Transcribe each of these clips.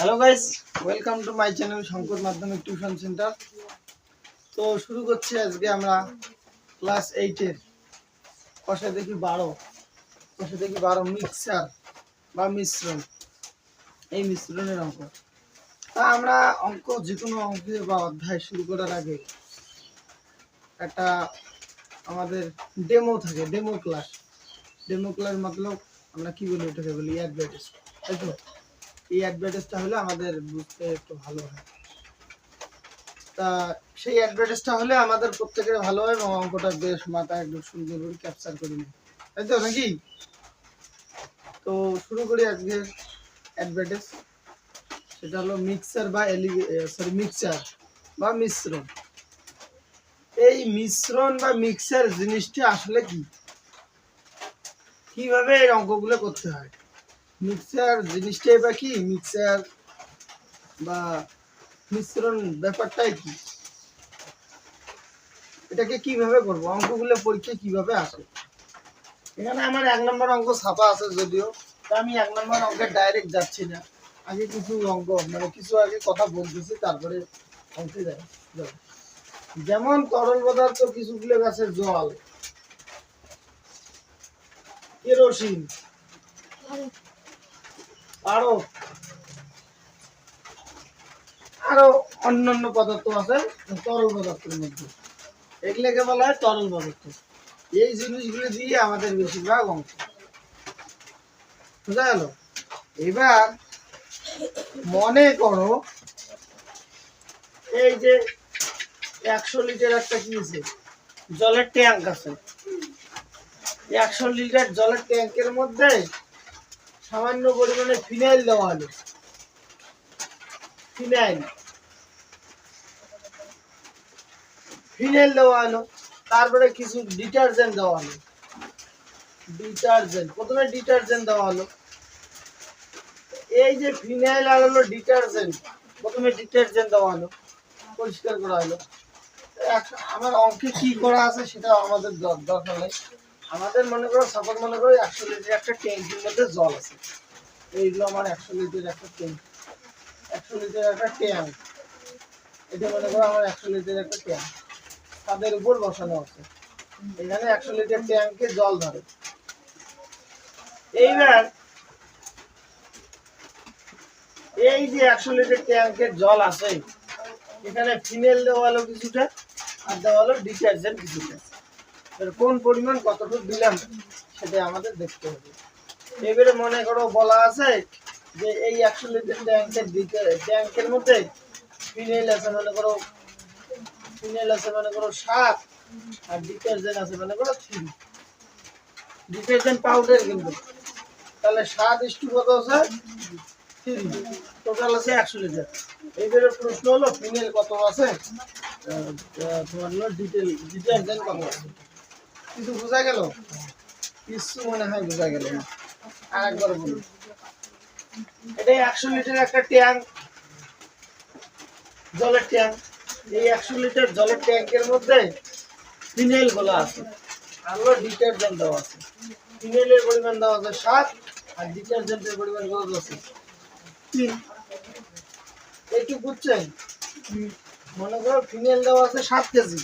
Hello guys, welcome to my channel Shankar মাধ্যমিক tuition centre. তো শুরু করছি আজকে আমরা ক্লাস 8-এর কষে দেখি 12 মিক্সার বা মিশ্রণ, এই মিশ্রণের অঙ্ক। তা আমরা অঙ্ক যে কোনো অঙ্কে বা অধ্যায় শুরু করার আগে একটা আমাদের ডেমো থাকে, ডেমো ক্লাস মতলব আমরা কি বলি, এটাকে বলি অ্যাডভার্টাইজ, তাই তো? এই অ্যাডভার্টাইজটা হলে আমাদের বুঝতে একটু ভালো হয়। তা সেই অ্যাডভার্টাইজটা হলে আমাদের প্রত্যেকের ভালো হয় এবং অঙ্কটা বেশ মাথায় একদম সুন্দর করে ক্যাপচার করে নিই, তাই তো নাকি? তো শুরু করি আজকে অ্যাডভার্টাইজ। সেটা হলো মিক্সার বা মিক্সচার বা মিশ্রণ। এই মিশ্রণ বা মিক্সার জিনিসটা আসলে কি, কিভাবে এই অঙ্কগুলো করতে হয়? মিক্সার জিনিসটাই বা কি, মিক্সার বা মিশ্রণ ব্যাপারটাই কি, এটাকে কিভাবে করবো, অঙ্কগুলো পরীক্ষায় কিভাবে আসে? এখানে আমার 1 নম্বর অঙ্ক ছাপা আছে যদিও, তা আমি 1 নম্বর অঙ্কে ডাইরেক্ট যাচ্ছি না। আগে কিছু অঙ্ক কিছু আগে কথা বলতেছি, তারপরে অঙ্কে যাই। যেমন তরল পদার্থ কিছুগুলো গাছের জল, কেরোসিন, আরো অন্যান্য পদার্থ আছে তরল পদার্থের মধ্যে, এগুলোকে বলা হয় তরল পদার্থ। এই জিনিসগুলো দিয়ে আমাদের বেশিরভাগ অঙ্ক বুঝা গেল। এবার মনে করো এই যে 100 লিটার একটা কি আছে, জলের ট্যাঙ্ক আছে। 100 লিটার জলের ট্যাঙ্কের মধ্যে সামান্য পরিমাণে ফিনাইল দেওয়া হলো, ফিনাইল দেওয়া হলো, তারপরে কিছু ডিটারজেন্ট দেওয়া হলো। প্রথমে ডিটারজেন্ট দেওয়া হলো। এই যে ফিনাইল আর হলো ডিটারজেন্ট, প্রথমে ডিটারজেন্ট দেওয়া হলো, পরিষ্কার করা হলো। আমার অঙ্কে কি করা আছে সেটা আমাদের দরকার নেই। আমাদের মনে করো, সাপোজ মনে করো 100 লিটার একটা ট্যাঙ্কির মধ্যে জল আছে। এইগুলো আমার 100 লিটার একটা ট্যাঙ্ক, 100 লিটার একটা ট্যাঙ্ক, এটা মনে করো আমার 100 লিটার একটা ট্যাঙ্ক তাদের উপর বসানো আছে। এখানে 100 লিটার ট্যাঙ্কে জল ধরে। এইবার এই যে 100 লিটার ট্যাঙ্কের জল আছে, এখানে ফিনাইল দেওয়া হলো কিছুটা, আর দেওয়া হলো ডিটারজেন্ট কিছুটা। কোন পরিমাণ কতটুকু দিলাম সেটা আমাদের দেখতে হবে। এবারে মনে করো বলা আছে যে এই 100 লিটার ট্যাঙ্কের মধ্যে ফিনাইল আছে মনে করো 7, আর ডিটারজেন্ট আছে মনে করো 3। ডিটারজেন্ট পাউডার কিন্তু, তাহলে 7 কত আছে 3, টোটাল আছে 100 লিটার। এইবারে প্রশ্ন হলো ফিনাইল কত আছে, তোমার হলো ডিটারজেন্ট কত আছে। কিছু বোঝা গেল? কিছু মনে হয় বোঝা গেল না। আর একবার বলি, এটা 100 লিটার একটা ট্যাঙ্ক, জলের ট্যাঙ্ক। এই 100 লিটার জলের ট্যাঙ্কের মধ্যে ফিনাইল গুলো আছে, আর ডিটারজেন্ট দেওয়া আছে। ফিনাইলের পরিমাণ দেওয়া আছে 7, আর ডিটারজেন্টের পরিমাণ কত আছে 3। একটু বুঝছেন? মনে করো ফিনাইল দেওয়া আছে 7 কেজি,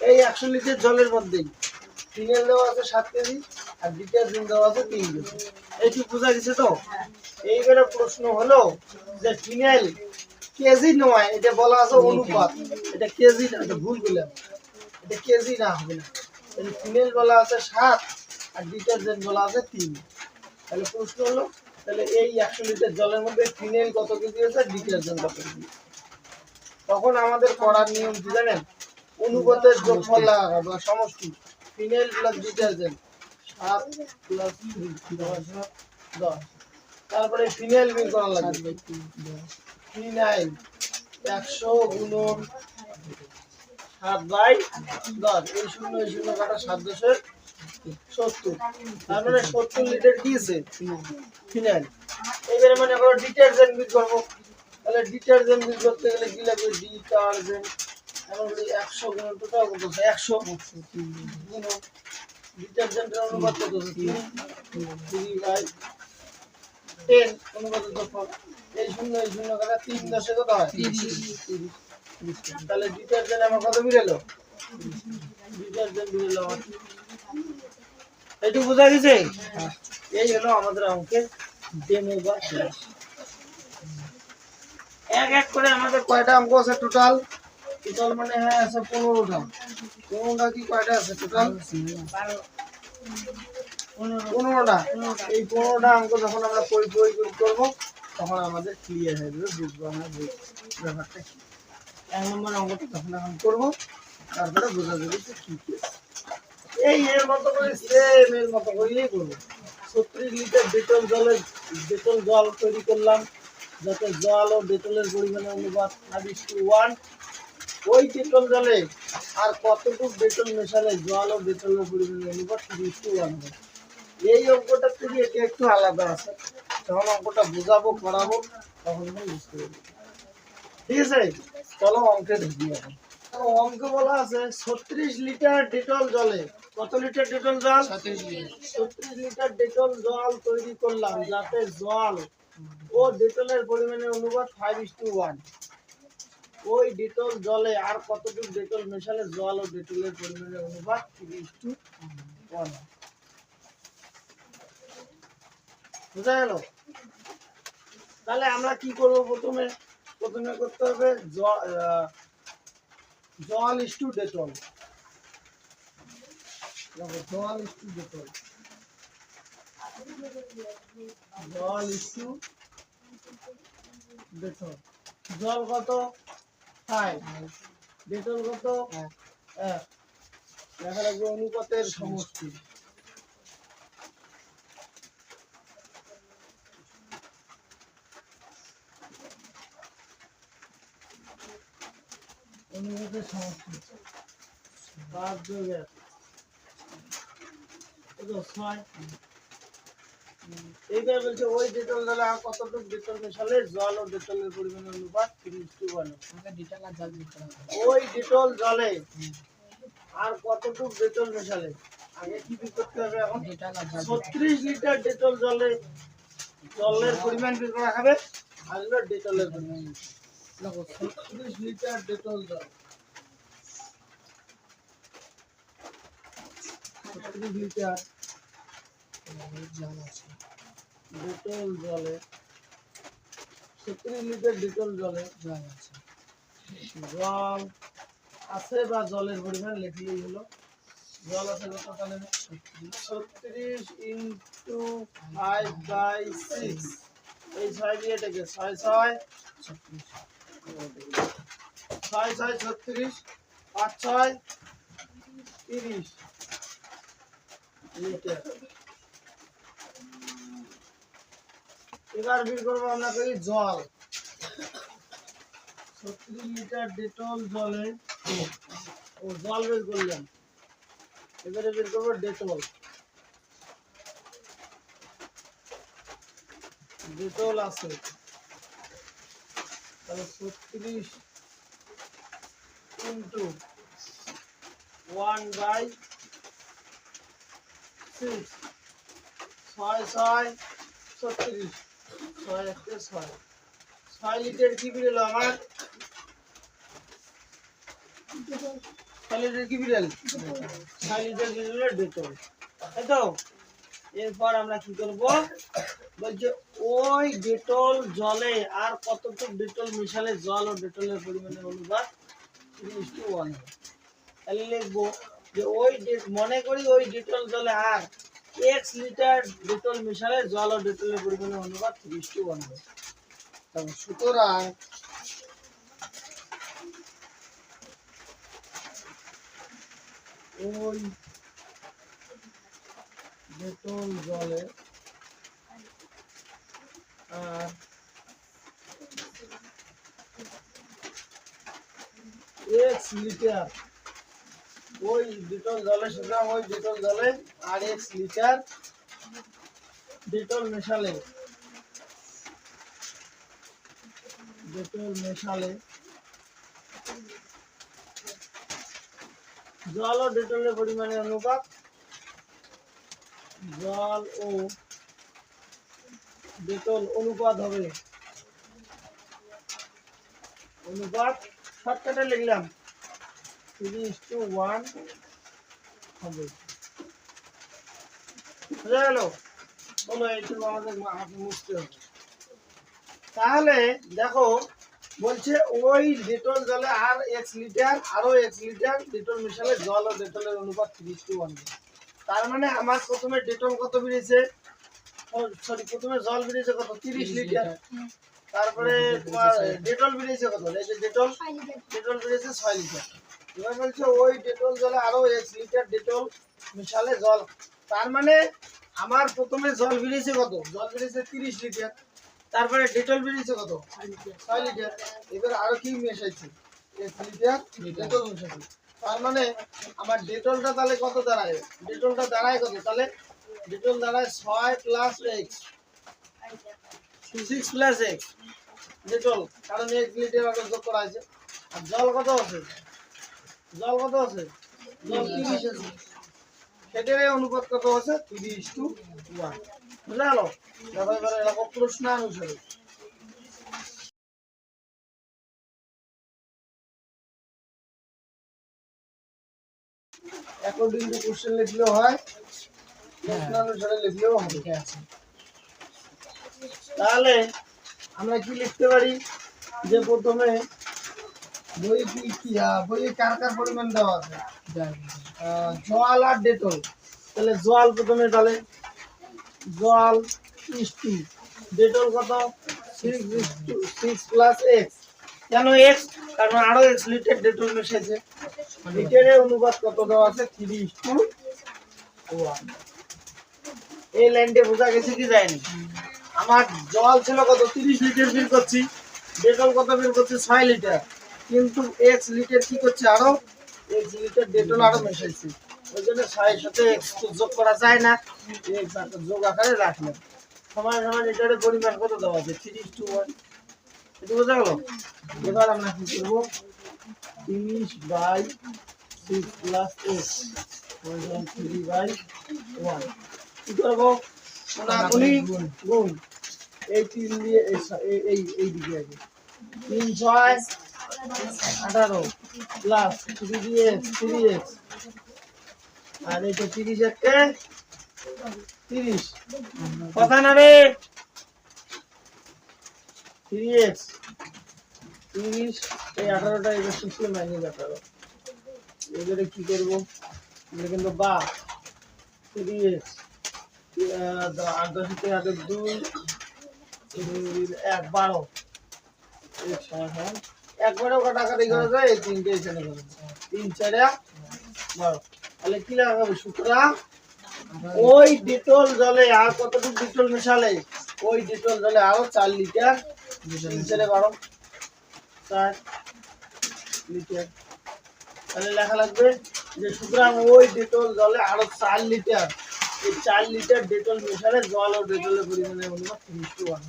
এই 100 লিটার জলের মধ্যেই ফিনাইল দেওয়া আছে 7 কেজি, আর ডিটারজেন্ট দেওয়া আছে 3 কেজি। এইটু বোঝা গেছে তো? এইবারে প্রশ্ন হলো যে ফিনাইল কেজি নয়, এটা বলা আছে অনুপাত, এটা কেজি না, এটা ভুল বললাম, এটা কেজি না, হবে না। ফিনাইল বলা আছে 7, আর ডিটারজেন্ট বলা আছে 3। তাহলে প্রশ্ন হলো, তাহলে এই 100 লিটার জলের মধ্যে ফিনাইল কত কেজি আছে, ডিটারজেন্ট কত কেজি? তখন আমাদের করার নিয়ম কি জানেন? অনুপাতের যোগফল লাগানো বা সমষ্টি, ফিনাইল প্লাস ডিটারজেন্ট 7 প্লাস 3 10। তারপরে ফিনাইল বের করা লাগবে। ফিনাইল 100 গুণন 7/10, এই 0 কাটা 7×10=70। তারপরে 70 লিটার কি আছে ফিনাইল। এবারে মনে করো ডিটারজেন্ট বের করবো, তাহলে ডিটারজেন্ট বের করতে গেলে কি লাগবে, ডিটারজেন্ট এমন করি 100 গুণন টোটাল কত আছে 100 গুণন ডিটারজেন্টের অনুপাত কত আছে 3/10, 10 অনুপাতের যোগফল এই শূন্য কাটা 3 10 কত হয় 30 তাহলে ডিটারজেন্ট আমার কত বেরোলো ডিটারজেন্ট বেরোলো আমার এইটুকু বোঝা গেছে এই হলো আমাদের অঙ্কের ডেমো বা ক্লাস এক এক করে আমাদের কয়টা অঙ্ক আছে টোটাল টোটাল মানে হ্যাঁ আছে 15টা কি কয়টা আছে টোটাল 15টা এই 15টা অঙ্ক যখন আমরা পরিপূরক করব তখন আমাদের ক্লিয়ার হয়ে যাবে বুঝবো আমরা ব্যাপারটা কি এক নম্বর অঙ্কটা তখন এখন করবো তারপরে বোঝা যাবে যে কি কি এই এর মতো করে সেম এর মতো করেই করবো 36 লিটার ডেটল জল তৈরি করলাম যাতে জল ও ডেটলের পরিমাণের অনুপাত 5:1 ওই ডেটল জলে আর কতটুকু ডেটল মেশালে জল ও ডেটলের পরিমাণের অনুপাত 3:1 হবে এই অঙ্কটা থেকে এটা একটু আলাদা আছে যখন অঙ্কটা বোঝাবো করাবো তখন বুঝতে পারবো ঠিক আছে চলো অঙ্কে ঢুকি এখন অঙ্ক বলা আছে 36 লিটার ডেটল জলে কত লিটার ডেটল জল 36 লিটার ডেটল জল তৈরি করলাম যাতে জল ও ডেটলের পরিমাণের অনুপাত 5:1 ওই ডেটল জলে আর কতটুকু ডেটল মেশালে জল ও ডেটলের পরিমাণের অনুপাত 3:1 বুঝা গেল তাহলে আমরা কি করব প্রথমে করতে হবে জল ইস্টু ডেটল জল ইস্টু ডেটল জল ইস্টু ডেটল জল কত 5 ডেটল কত 1 দেখা লাগবে অনুপাতের সমষ্টি অনুপাতের সমষ্টি 5 যোগ 1 কত 6 এইবার বলছে ওই ডেটল জলে আর কতটুকু ডেটল মেশালে জল ও ডেটলের পরিমাণের অনুপাত 3:1 ডিটেল আর জল দিতে হবে ওই ডেটল জলে আর কতটুকু ডেটল মেশালে আগে কি করতে হবে এখন ডিটেল আর জল 36 লিটার ডেটল জলের পরিমাণ বের করা হবে আর হলো ডেটলের পরিমাণ দেখো 36 লিটার ডেটল জল 36 লিটার জল আছে ডেটল জলে 36 লিটার ডেটল জলে জল আছে জল আছে বা জলের পরিমাণ লিখলেই হলো জল আছে কত তাহলে 36 ইনটু 5/6 এই 6 দিয়ে থেকে 6 6 36 5 6 30 লিটার এবার বের করবো আমরা করি জল 36 লিটার ডেটল জলে ও জল বের করলাম এবারে বের করবো ডেটল ডেটল আছে তাহলে 36 ইন্টু 1/6 6 6 36 6 1 6 6 লিটার কি বেরোলো আমার 6 লিটার কি বেরোল 6 লিটার বেরোলো ডেটল তাই তো এরপর আমরা কি করব বলছে ওই ডেটল জলে আর কতটুকু ডেটল মিশালে জল ও ডেটলের পরিমাণের অনুপাত 3:1 তাহলে লিখবো যে ওই মনে করি ওই ডেটল জলে আর x লিটার ডেটল মিশালে জল ও ডেটলের পরিমাণের অনুপাত 3:1 হবে সুতরাং ওই ডেটল জলে আর x লিটার ওই ডেটল জলে সুতরাং ওই ডেটল জলে আর x লিটার ডেটল মেশালে জল ও ডেটলের পরিমাণের অনুপাত জল ও ডেটল অনুপাত হবে, অনুপাত শর্টকাটে লিখলাম 3:1 হবে। বুঝা গেল? বলো এইটুকু আমাদের হাতে মুছতে হবে। তাহলে দেখো বলছে ওই ডেটল জলে আর x লিটার আরো x লিটার ডেটল মিশালে জল ও ডেটলের অনুপাত 3:1। তার মানে আমার প্রথমে ডেটল কত বেরিয়েছে, সরি প্রথমে জল বেরিয়েছে কত 30 লিটার, তারপরে তোমার ডেটল বেরিয়েছে কত, এই যে ডেটল ডেটল বেরিয়েছে 6 লিটার। এবার বলছে ওই ডেটল জলে আরো x লিটার ডেটল মিশালে জল, তার মানে আমার প্রথমে জল বেরিয়েছে কত, জল বেরিয়েছে 30 লিটার, তারপরে ডেটল বেরিয়েছে কত 6 লিটার, এবার আরো কি মেশাইছে 1 লিটার ডেটল মেশাইছে। তার মানে আমার ডেটলটা তাহলে কত দাঁড়ায়, ডেটলটা দাঁড়ায় কত, তাহলে ডেটল দাঁড়ায় 6 plus x, 6 plus x Dettol, কারণ 1 লিটার আরো যোগ করা আছে। আর জল কত আছে, জল কত আছে, জল 30 আছে, সেটার অনুপাত কত আছে 3:1। বুঝা গেল? দেখো এবারে এরকম প্রশ্ন অনুসারে অ্যাকর্ডিং টু কোশ্চেন লিখলেও হয়, প্রশ্ন অনুসারে লিখলেও হবে। ঠিক আছে। তাহলে আমরা কি লিখতে পারি যে প্রথমে বই কি বইয়ে কার কার পরিমাণ দেওয়া আছে, জল আর ডেটল, তাহলে জল প্রথমে, তাহলে জল ইস্টু ডেটল কত 6 প্লাস এক্স, কেন এক্স, কারণ আরো x লিটার ডেটল মিশাইছে, লিটারের অনুপাত কত দেওয়া আছে 3:1। এই লাইনটা বোঝা গেছে কি যায়নি? আমার জল ছিল কত 30 লিটার বের করছি, ডেটল কত বের করছি 6 লিটার, কিন্তু x লিটার কি করছে আরো x লিটার ডেটল আরো মেশাইছি, ওই জন্য 6 এর সাথে x তো যোগ করা যায় না, x যোগ আকারে রাখলাম। সমান সমান লিটারের পরিমাণ কত দেওয়া আছে 3:1। এটা বোঝা গেল? এবার আমরা কি করবো 30/6 প্লাস x 3/1 কি করবো, গুণ এই 3 দিয়ে এই দিকে আছে 3 6 18 প্লাস 3x আর এটা 30 একে 30 কথা না রে 3x 30 এই 18টা এবার 6 মাইনাস 18, এবারে কি করব, এটা কিন্তু বা 3x 8 10 তে 2 1 12 এক সমান একবারেও কাটাকাটি করা যায়, এই তিনটে এখানে করে 3 4 12, তাহলে কি লাগাবো সুতরাং ওই ডেটল জলে আর কতটুকু ডেটল মেশালে, ওই ডেটল জলে আরো 4 লিটার 3 4 12 4 লিটার, তাহলে লেখা লাগবে যে সুতরাং ওই ডেটল জলে আরো 4 লিটার, এই 4 লিটার ডেটল মেশালে জল ও ডেটলের পরিমাণের অনুপাত 3:1।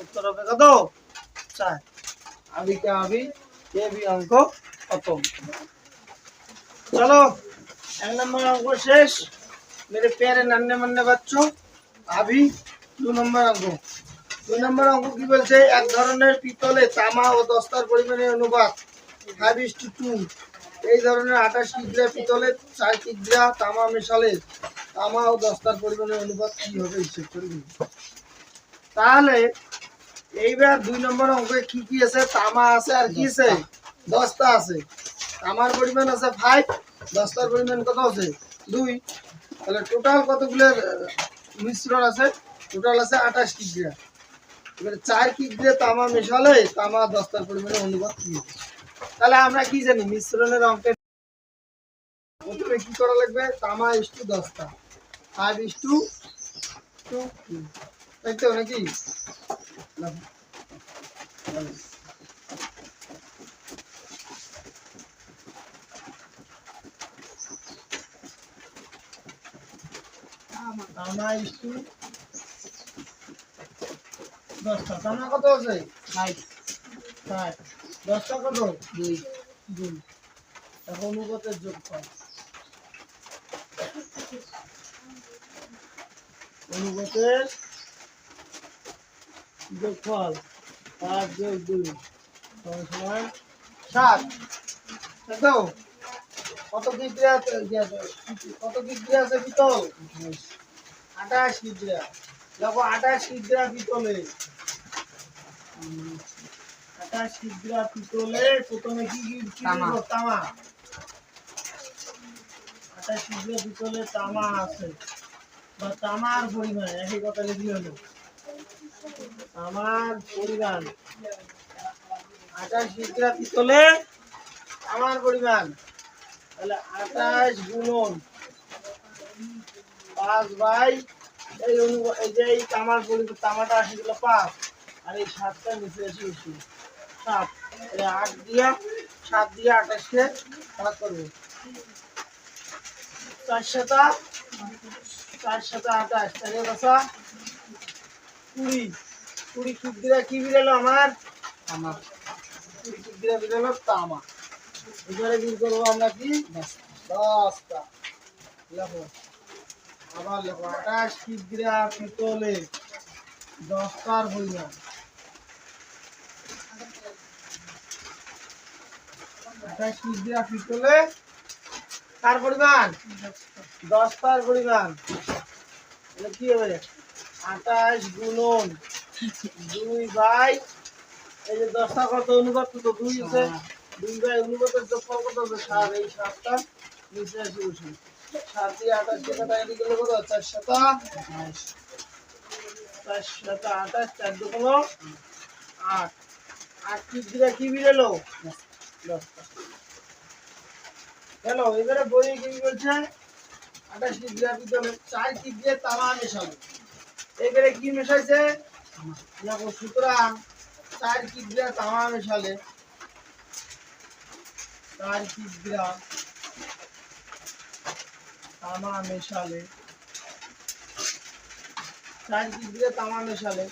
উত্তর হবে কত 4। अभी क्या अभी ये भी अंक खत्म। चलो 1 नंबर अंक शेष मेरे प्यारे नन्हे मुन्ने बच्चों। अभी 2 नंबर अंक, 2 नंबर अंक की বলছে এক ধরনের পিতলে তামা ও দস্তার পরিমাণের অনুপাত 5:2। এই ধরনের 28 কিগ্রা পিতলে 4 কিগ্রা তামা মেশালে তামা ও দস্তার পরিমাণের অনুপাত কি হবে হিসাব করে নিন। তাহলে এইবার 2 নম্বর অঙ্কে কি কি আছে, তামা আছে আর কি আছে দস্তা আছে। তামার পরিমাণ আছে 5, দস্তার পরিমাণ কত আছে 2, তাহলে টোটাল কতগুলো মিশ্রণ আছে, টোটাল আছে 28 কিগ্রা। এবারে 4 কিগ্রা তামা মেশালে তামা দস্তার পরিমাণের অনুপাত কি হবে। তাহলে আমরা কি জানি মিশ্রণের অঙ্কে প্রথমে কি করা লাগবে, তামা ইস্টু দস্তা 5:2, তাই তো নাকি? তামা ইস্টু দস্তা, তামা কত আছে 5, দস্তা কত 2, এখন অনুপাতের যোগ কর, অনুপাতের যোগফল 5 যোগ 2 সমান 7। তাই তো? কত কিগ্রা আছে? কত কিগ্রা আছে পিতল? 28 কিগ্রা। দেখো 28 কিগ্রা পিতলে, 28 কিগ্রা পিতলে প্রথমে কি কি তামা। দিব? তামা। 28 কিগ্রা পিতলে তামা আছে, বা তামার পরিমাণ একই কথা লিখলে হলো। তামার পরিমাণ 28 কিগ্রা পিতলে তামার পরিমাণ, তাহলে 28 গুণন 5 বাই এই এই যে এই তামার পরিমাণ, তামাটা আসে গেল 5, আর এই 7টা নিচে এসে বেশি 7, 8 দিয়া 7 দিয়ে 28 কে ভাগ করবো। 4 সাতা 28, তাহলে কথা 20। 20 কিগ্রা কি বেরোলো আমার? তামা। 20 কিগ্রা বেরোলো তামা। এবারে বের করবো আমরা কি? 10টা। লেখো, আবার লেখো 28 কিগ্রা পিতলে 10টার পরিমাণ। 28 কিগ্রা পিতলে কার পরিমাণ? 10টার পরিমাণ। তাহলে কি হবে? 28 গুণন 2 বাই এই যে 10টা কত অনুপাত, তো 2 আছে, 2 বাই অনুপাতের যোগফল কত হবে? 7। এই 7টা নিচে এসে বসি। 7 দিয়ে 28 কে কাটা এদিকে গেলে কত? 4 সাতা 28, 4 সাতা 28, 4 দুগুণ 8। 8 কিগ্রা কি বেরোলো? 10টা। হ্যালো, এবারে বইয়ে কি বলছে? 28 কিগ্রা পিতলে 4 কিগ্রা তামা মেশালো। এবারে কি মেশাইছে? দেখো, সুতরাং 4 কিগ্রা তামা মেশালে 4 কিগ্রা তামা মেশালে 4 কিগ্রা তামা মেশালে,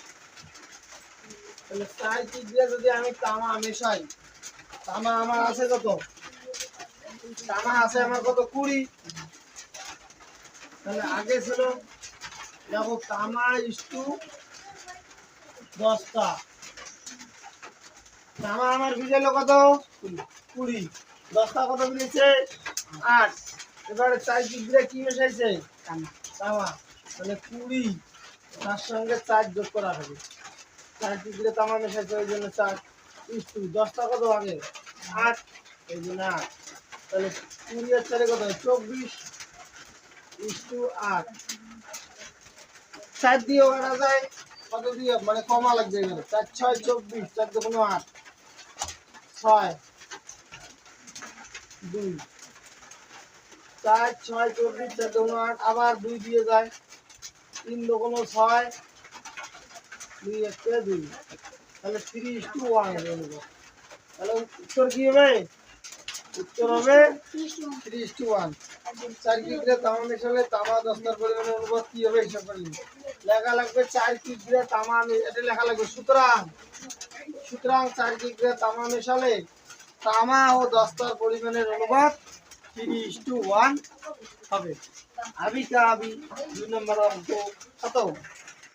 তাহলে 4 কিগ্রা যদি আমি তামা মেশাই, তামা আমার আছে কত? তামা আছে আমার কত? 20। তাহলে আগে ছিল, দেখো, তামা ইস্টু 10টা। তামা আমার ভিজেলো কত? 20। 10টা কত মিলেছে? 8। এবারে 4 কিগ্রা কি মেশাইছে? তামা। তামা। তাহলে 20, তার সঙ্গে 4 যোগ করা হবে। 4 কিগ্রা তামা মেশাইছে, ওই জন্য 4 ইস্টু 10টা কত আগে? 8, এই জন্য 8। তাহলে 20 আর 4 কত? 24 ইস্টু 8। 4 দিয়েও কাটা যায়, কত দিয়ে মানে কমা লাগবে এখানে। 4 6 24, 4 দুগুণ 8, 6 2, 4 6 24, 4 দুগুণ 8, আবার 2 দিয়ে যায়, 3 দুগুণ 6, 2 1 2, তাহলে 3:1 হয়ে গেল। তাহলে উত্তর কি হবে? উত্তর হবে 3:1। 4 কিগ্রা তামা মেশালে তামা 10টার পরিমাণে অনুপাত কি হবে? হিসাব করে নিন। লেখা লাগবে 4 কিগ্রা তামা, এটা লেখা লাগবে। সুতরাং 4 কিগ্রা তামা মেশালে তামা ও 10টার পরিমাণের অনুপাত 3:1 হবে। আবি কা আবি 2 নম্বর অঙ্ক কত?